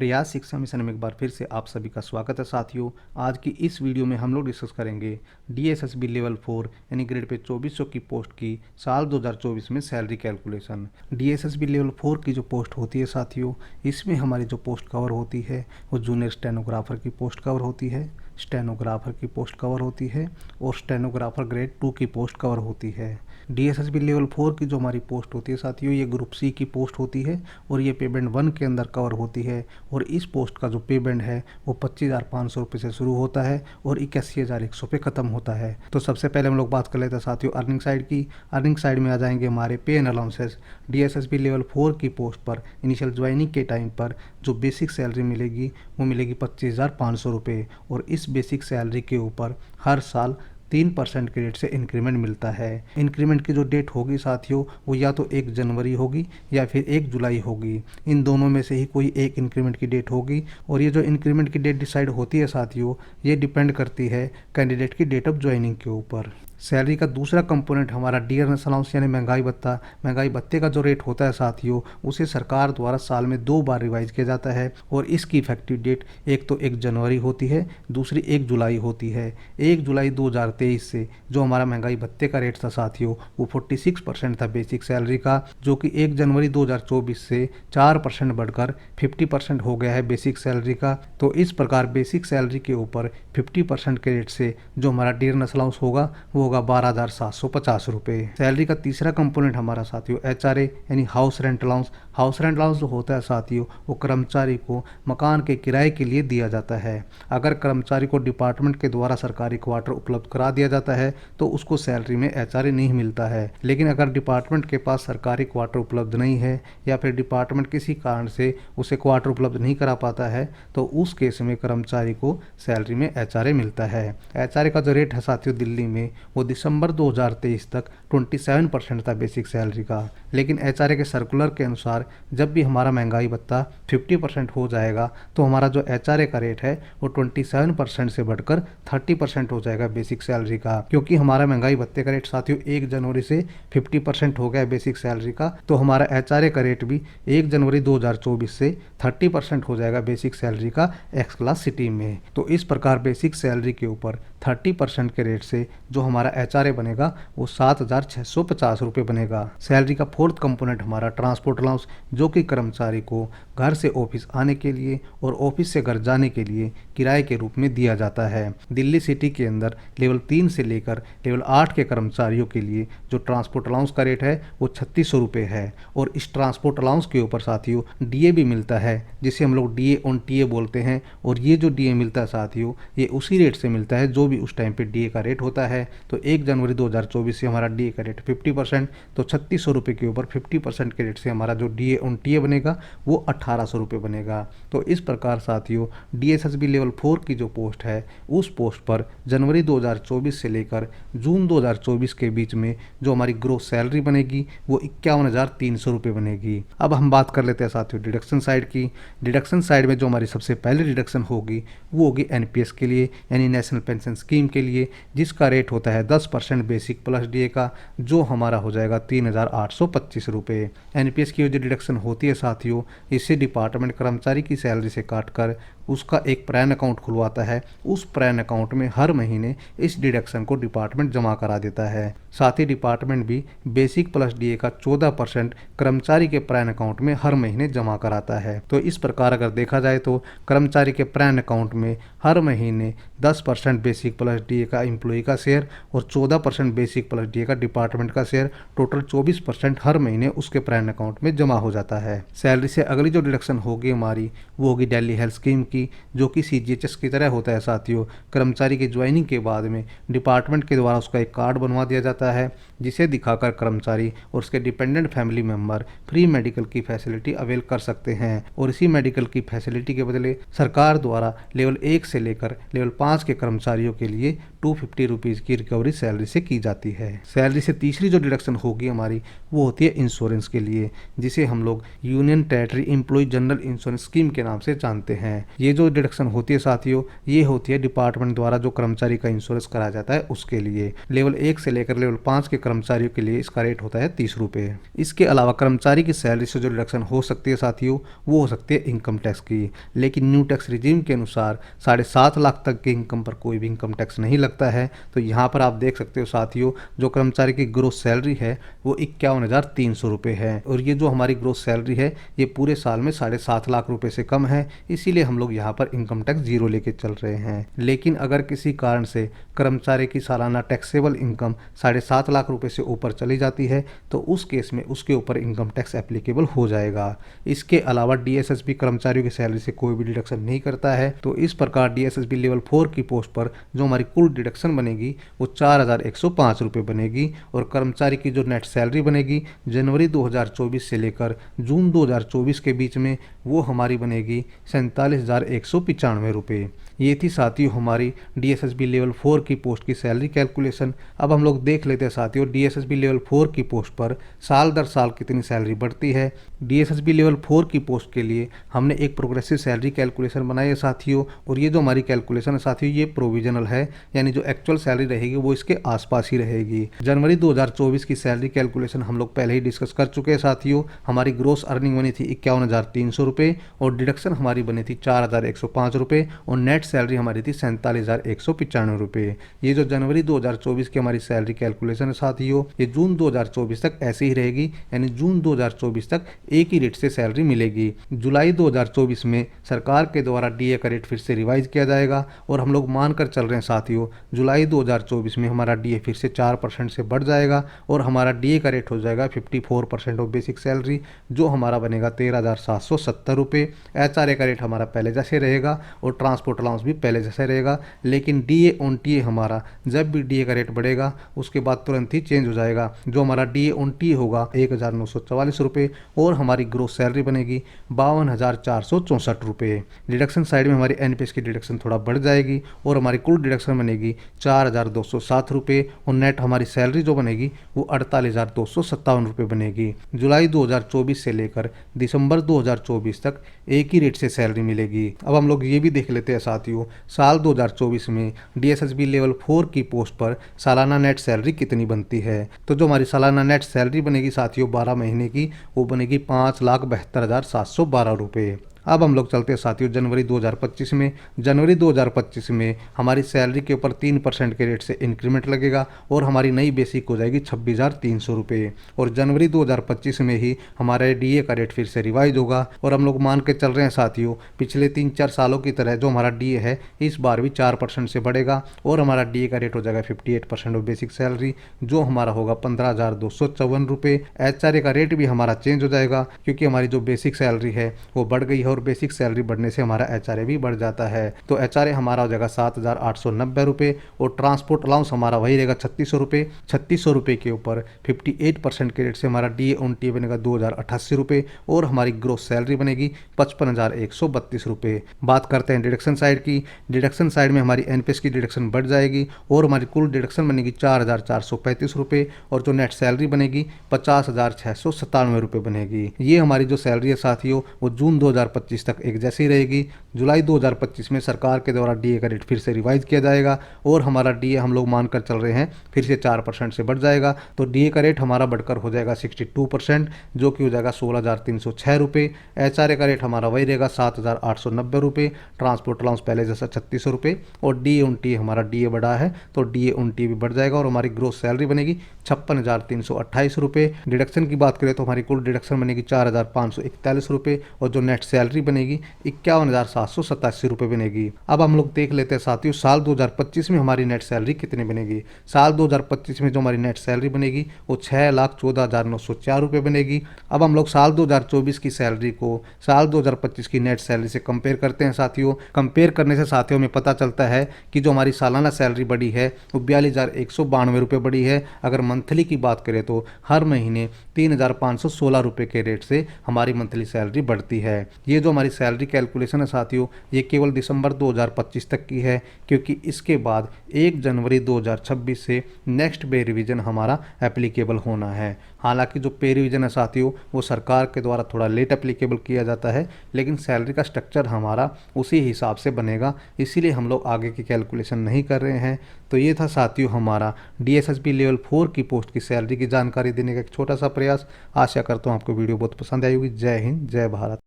प्रयास शिक्षा मिशन में एक बार फिर से आप सभी का स्वागत है साथियों। आज की इस वीडियो में हम लोग डिस्कस करेंगे डीएसएसबी लेवल 4 यानी ग्रेड पे 2400 की पोस्ट की साल 2024 में सैलरी कैलकुलेशन। डीएसएसबी लेवल 4 की जो पोस्ट होती है साथियों, इसमें हमारी जो पोस्ट कवर होती है वो जूनियर स्टेनोग्राफर की पोस्ट कवर होती है, स्टेनोग्राफर की पोस्ट कवर होती है और स्टेनोग्राफर ग्रेड 2 की पोस्ट कवर होती है। डीएसएसबी लेवल 4 की जो हमारी पोस्ट होती है साथियों, ये ग्रुप सी की पोस्ट होती है और ये पे बैंड 1 के अंदर कवर होती है। और इस पोस्ट का जो पे बैंड है वो 25,500 रुपये से शुरू होता है और 81,100 पे ख़त्म होता है। तो सबसे पहले हम लोग बात कर लेते हैं साथियों अर्निंग साइड की। अर्निंग साइड में आ जाएंगे हमारे पे एंड अलाउंसेस। डीएसएसबी लेवल 4 की पोस्ट पर इनिशियल ज्वाइनिंग के टाइम पर जो बेसिक सैलरी मिलेगी वो मिलेगी 25,500 रुपये और इस बेसिक सैलरी के ऊपर हर साल 3% के रेट से इंक्रीमेंट मिलता है। इंक्रीमेंट की जो डेट होगी साथियों वो या तो 1 जनवरी होगी या फिर 1 जुलाई होगी। इन दोनों में से ही कोई एक इंक्रीमेंट की डेट होगी और ये जो इंक्रीमेंट की डेट डिसाइड होती है साथियों, ये डिपेंड करती है कैंडिडेट की डेट ऑफ ज्वाइनिंग के ऊपर। सैलरी का दूसरा कंपोनेंट हमारा डियरनेस अलाउंस यानी महंगाई भत्ता। महंगाई भत्ते का जो रेट होता है साथियों, उसे सरकार द्वारा साल में 2 बार रिवाइज किया जाता है और इसकी इफेक्टिव डेट एक तो 1 जनवरी होती है, दूसरी 1 जुलाई होती है। 1 जुलाई 2023 से जो हमारा महंगाई भत्ते का रेट था साथियों वो 46% था बेसिक सैलरी का, जो कि 1 जनवरी 2024 से 4% बढ़कर 50% हो गया है बेसिक सैलरी का। तो इस प्रकार बेसिक सैलरी के ऊपर 50% के रेट से जो हमारा डियरनेस अलाउंस होगा वो होगा 12,750 रुपये। सैलरी का तीसरा कंपोनेंट हमारा साथियों एचआरए यानी house rent allowance. House rent allowance जो होता है साथियों वो कर्मचारी को मकान के किराए के लिए दिया जाता है। अगर कर्मचारी को डिपार्टमेंट के द्वारा सरकारी क्वार्टर उपलब्ध करा दिया जाता है तो उसको सैलरी में एचआरए नहीं मिलता है। लेकिन अगर डिपार्टमेंट के पास सरकारी क्वार्टर उपलब्ध नहीं है या फिर डिपार्टमेंट किसी कारण से उसे क्वार्टर उपलब्ध नहीं करा पाता है तो उस केस में कर्मचारी को सैलरी में एचआरए मिलता है। एचआरए का जो रेट है साथियों दिल्ली में वो दिसंबर 2023 तक 27% था बेसिक सैलरी का। लेकिन एचआरए के सर्कुलर के अनुसार जब भी हमारा महंगाई भत्ता 50% हो जाएगा तो हमारा जो एचआरए का रेट है वो 27% से बढ़कर 30% हो जाएगा बेसिक सैलरी का। क्योंकि हमारा महंगाई भत्ते का रेट साथियों 1 जनवरी से 50% हो गया बेसिक सैलरी का, तो हमारा एचआरए का रेट भी 1 जनवरी 2024 से 30% हो जाएगा बेसिक सैलरी का एक्स क्लास सिटी में। तो इस प्रकार बेसिक सैलरी के ऊपर 30% के रेट से जो हमारा एचआरए बनेगा वो 7,650 रुपये बनेगा। सैलरी का फोर्थ कंपोनेंट हमारा ट्रांसपोर्ट अलाउंस, जो कि कर्मचारी को घर से ऑफिस आने के लिए और ऑफिस से घर जाने के लिए किराए के रूप में दिया जाता है। दिल्ली सिटी के अंदर लेवल 3 से लेकर लेवल 8 के कर्मचारियों के लिए जो ट्रांसपोर्ट अलाउंस का रेट है वो 3600 रुपये है। और इस ट्रांसपोर्ट अलाउंस के ऊपर साथियों डीए भी मिलता है, जिसे हम लोग डीए ऑन टीए बोलते हैं। और ये जो डीए मिलता है साथियों ये उसी रेट से मिलता है जो भी उस टाइम पे डीए का रेट होता है। तो 1 जनवरी 2024 से हमारा डीए का रेट 50%, तो 3600 रुपये के ऊपर 50% के रेट से हमारा जो डीए ऑन टीए बनेगा वो 1800 रुपये बनेगा। तो इस प्रकार साथियों डीएसएसबी लेवल 4 की जो पोस्ट है उस पोस्ट पर जनवरी 2024 से लेकर जून 2024 के बीच में जो हमारी ग्रोस सैलरी बनेगी वो 51,300 रुपये बनेगी। अब हम बात कर लेते हैं साथियों डिडक्शन साइड की। डिडक्शन साइड में जो हमारी सबसे पहले डिडक्शन होगी वो होगी एनपीएस के लिए यानी नेशनल पेंशन स्कीम के लिए, जिसका रेट होता है 10% बेसिक प्लस डीए का, जो हमारा हो जाएगा 3,825 रुपये। एनपीएस की जो डिडक्शन होती है साथियों, इससे डिपार्टमेंट कर्मचारी की सैलरी से काटकर उसका एक प्रैन अकाउंट खुलवाता है। उस प्रैन अकाउंट में हर महीने इस डिडक्शन को डिपार्टमेंट जमा करा देता है। साथ ही डिपार्टमेंट भी बेसिक प्लस डीए का 14% कर्मचारी के प्रैन अकाउंट में हर महीने जमा कराता है। तो इस प्रकार अगर देखा जाए तो कर्मचारी के प्रैन अकाउंट में हर महीने 10% बेसिक प्लस डीए का एम्प्लॉई का शेयर और 14% बेसिक प्लस डीए का डिपार्टमेंट का शेयर, टोटल 24% हर महीने उसके प्रैन अकाउंट में जमा हो जाता है। सैलरी से अगली जो डिडक्शन होगी हमारी वो होगी दिल्ली हेल्थ स्कीम की, जो कि सीजीएचएस की तरह होता है साथियों। कर्मचारी की ज्वाइनिंग के बाद में डिपार्टमेंट के द्वारा उसका एक कार्ड बनवा दिया जाता है, जिसे दिखाकर कर्मचारी और उसके dependent family member free medical की फैसिलिटी अवेल कर सकते हैं। और इसी मेडिकल की फैसिलिटी के बदले सरकार द्वारा लेवल 1 से लेकर लेवल 5 के कर्मचारियों के लिए ₹250 की रिकवरी सैलरी से की जाती है। सैलरी से तीसरी जो डिडक्शन होगी हमारी वो होती है इंश्योरेंस के लिए, जिसे हम लोग union territory employ general insurance scheme के नाम से जानते हैं। ये जो डिडक्शन होती है साथियों, ये होती है डिपार्टमेंट द्वारा जो कर्मचारी का इंश्योरेंस कराया जाता है उसके लिए। लेवल 1 से लेकर लेवल 5 के कर्मचारियों के लिए इसका रेट होता है ₹30। इसके अलावा कर्मचारी की सैलरी से जो डिडक्शन हो सकती है साथियों, वो हो सकती है इनकम टैक्स की। लेकिन न्यू टैक्स रिजीम के अनुसार 7.5 लाख तक के इनकम पर कोई भी इनकम टैक्स नहीं लगता है। तो यहाँ पर आप देख सकते हो साथियों, जो कर्मचारी की ग्रोस सैलरी है वो ₹51,300 है, और ये जो हमारी ग्रोस सैलरी है ये पूरे साल में 7.5 लाख रुपए से कम है, इसीलिए हम लोग यहाँ पर इनकम टैक्स जीरो लेके चल रहे हैं। लेकिन अगर किसी कारण से कर्मचारी की सालाना टैक्सेबल इनकम 7.5 लाख रुपए से ऊपर चली जाती है तो उस केस में उसके ऊपर इनकम टैक्स एप्लीकेबल हो जाएगा। इसके अलावा डीएसएसबी कर्मचारियों की सैलरी से कोई भी डिडक्शन नहीं करता है। तो इस प्रकार डीएसएसबी लेवल 4 की पोस्ट पर जो हमारी कुल डिडक्शन बनेगी वो ₹4,105 बनेगी, और कर्मचारी की जो नेट सैलरी बनेगी जनवरी 2024 से लेकर जून 2024 के बीच में वो हमारी बनेगी ₹47,195। ये थी साथियों हमारी डीएसएसबी लेवल 4 की पोस्ट की सैलरी कैलकुलेशन। अब हम लोग देख लेते हैं साथियों डीएसएसबी लेवल 4 की पोस्ट पर साल दर साल कितनी सैलरी बढ़ती है। डीएसएसबी लेवल 4 की पोस्ट के लिए हमने एक प्रोग्रेसिव सैलरी कैलकुलेशन बनाई है साथियों, और ये जो हमारी कैलकुलेशन है साथियों ये प्रोविजनल है, यानी जो एक्चुअल सैलरी रहेगी वो इसके आसपास ही रहेगी। जनवरी 2024 की सैलरी कैलकुलेशन हम लोग पहले ही डिस्कस कर चुके हैं साथियों। हमारी ग्रोस अर्निंग बनी थी ₹51,300 और डिडक्शन हमारी बनी थी ₹4,105 और नेट सैलरी हमारी थी ₹47,195। ये जो जनवरी 2024 की हमारी सैलरी कैलकुलेशन है साथियों, ये जून 2024 तक ऐसे ही रहेगी, यानी जून 2024 तक एक ही रेट से सैलरी मिलेगी। जुलाई 2024 में सरकार के द्वारा डीए का रेट फिर से रिवाइज किया जाएगा, और हम लोग मानकर चल रहे हैं साथियों जुलाई 2024 में हमारा डीए फिर से 4% से बढ़ जाएगा, और हमारा डीए का रेट हो जाएगा 54% ऑफ बेसिक सैलरी, जो हमारा बनेगा ₹13,770। एचआरए का रेट हमारा पहले जैसे रहेगा और ट्रांसपोर्ट अलाउंस भी पहले जैसे रहेगा, लेकिन डीए ऑन टीए हमारा जब भी डीए का रेट बढ़ेगा उसके बाद तुरंत ही चेंज हो जाएगा। जो हमारा डीए ऑन टीए होगा ₹1,944 और हमारी ग्रोस सैलरी बनेगी ₹52,464। डिडक्शन साइड में हमारी एनपीएस की डिडक्शन थोड़ा बढ़ जाएगी और हमारी कुल डिडक्शन बनेगी ₹4,207 और नेट हमारी सैलरी जो बनेगी वो ₹48,257 बनेगी। जुलाई 2024 से लेकर दिसंबर 2024 तक एक ही रेट से सैलरी मिलेगी। अब हम लोग ये भी देख लेते हैं साथियों साल 2024 में डीएसएसबी लेवल 4 की पोस्ट पर सालाना नेट सैलरी कितनी बनती है। तो जो हमारी सालाना नेट सैलरी बनेगी साथियों 12 महीने की, वो बनेगी ₹5,72,712। अब हम लोग चलते हैं साथियों जनवरी 2025 में। जनवरी 2025 में हमारी सैलरी के ऊपर 3% के रेट से इंक्रीमेंट लगेगा और हमारी नई बेसिक हो जाएगी ₹26,300। और जनवरी 2025 में ही हमारे डीए का रेट फिर से रिवाइज होगा, और हम लोग मान के चल रहे हैं साथियों पिछले 3-4 सालों की तरह जो हमारा डीए है इस बार भी 4% से बढ़ेगा, और हमारा डीए का रेट हो जाएगा 58% ऑफ बेसिक सैलरी, जो हमारा होगा ₹15,254। एचआरए का रेट भी हमारा चेंज हो जाएगा, क्योंकि हमारी जो बेसिक सैलरी है वो बढ़ गई है, और बेसिक सैलरी बढ़ने से हमारा एचआरए भी बढ़ जाता है। तो एचआरए हमारा हो जाएगा ₹7,890 और ट्रांसपोर्ट अलाउंस हमारा वही रहेगा ₹3600। ₹3600 के ऊपर 58% के रेट से हमारा डीए ऑन टीए बनेगा ₹2,088 और हमारी ग्रोस सैलरी बनेगी ₹55,132। बात करते हैं डिडक्शन साइड की। डिडक्शन साइड में हमारी एनपीएस की डिडक्शन बढ़ जाएगी और हमारी कुल डिडक्शन बनेगी ₹4,435 और जो नेट सैलरी बनेगी ₹50,697 बनेगी। ये हमारी जो सैलरी है साथियों वो जून 2025 तक एक जैसी रहेगी। जुलाई 2025 में सरकार के द्वारा डीए का रेट फिर से रिवाइज किया जाएगा और हमारा डीए हम लोग मानकर चल रहे हैं फिर से 4% से बढ़ जाएगा। तो डीए का रेट हमारा बढ़कर हो जाएगा 62%, जो कि हो जाएगा ₹16,306। एचआरए का रेट हमारा वही रहेगा ₹7,890। ट्रांसपोर्ट अलाउंस पहले जैसा ₹3600 और डीए ऑन टी हमारा डीए बढ़ा है तो डीए ऑन टी भी बढ़ जाएगा और हमारी ग्रोस सैलरी बनेगी ₹56,328। डिडक्शन की बात करें तो हमारी कुल डिडक्शन बनेगी ₹4,541 और जो नेट सैलरी बनेगी ₹51,787 बनेगी। अब हम लोग देख लेते हैं साथियों साल 2025 में हमारी नेट सैलरी कितनी बनेगी। साल 2025 में जो हमारी नेट सैलरी बनेगी वो ₹6,14,904 बनेगी। अब हम लोग साल 2024 की सैलरी को साल 2025 की नेट सैलरी से कंपेयर करते हैं साथियों। कंपेयर करने से साथियों में पता चलता है कि जो हमारी सालाना सैलरी बढ़ी है वो ₹42,192 बढ़ी है। अगर मंथली की बात करें तो हर महीने ₹3,516 के रेट से हमारी मंथली सैलरी बढ़ती है। ये जो हमारी सैलरी कैलकुलेशन है साथियों साथियों ये केवल दिसंबर 2025 तक की है, क्योंकि इसके बाद 1 जनवरी 2026 से नेक्स्ट पे रिवीजन हमारा एप्लीकेबल होना है। हालांकि जो पे रिवीजन है साथियों वो सरकार के द्वारा थोड़ा लेट एप्लीकेबल किया जाता है, लेकिन सैलरी का स्ट्रक्चर हमारा उसी हिसाब से बनेगा, इसीलिए हम लोग आगे की कैलकुलेशन नहीं कर रहे हैं। तो ये था साथियों हमारा डीएसएसबी लेवल 4 की पोस्ट की सैलरी की जानकारी देने का एक छोटा सा प्रयास। आशा करता हूँ आपको वीडियो बहुत पसंद आई होगी। जय हिंद, जय भारत।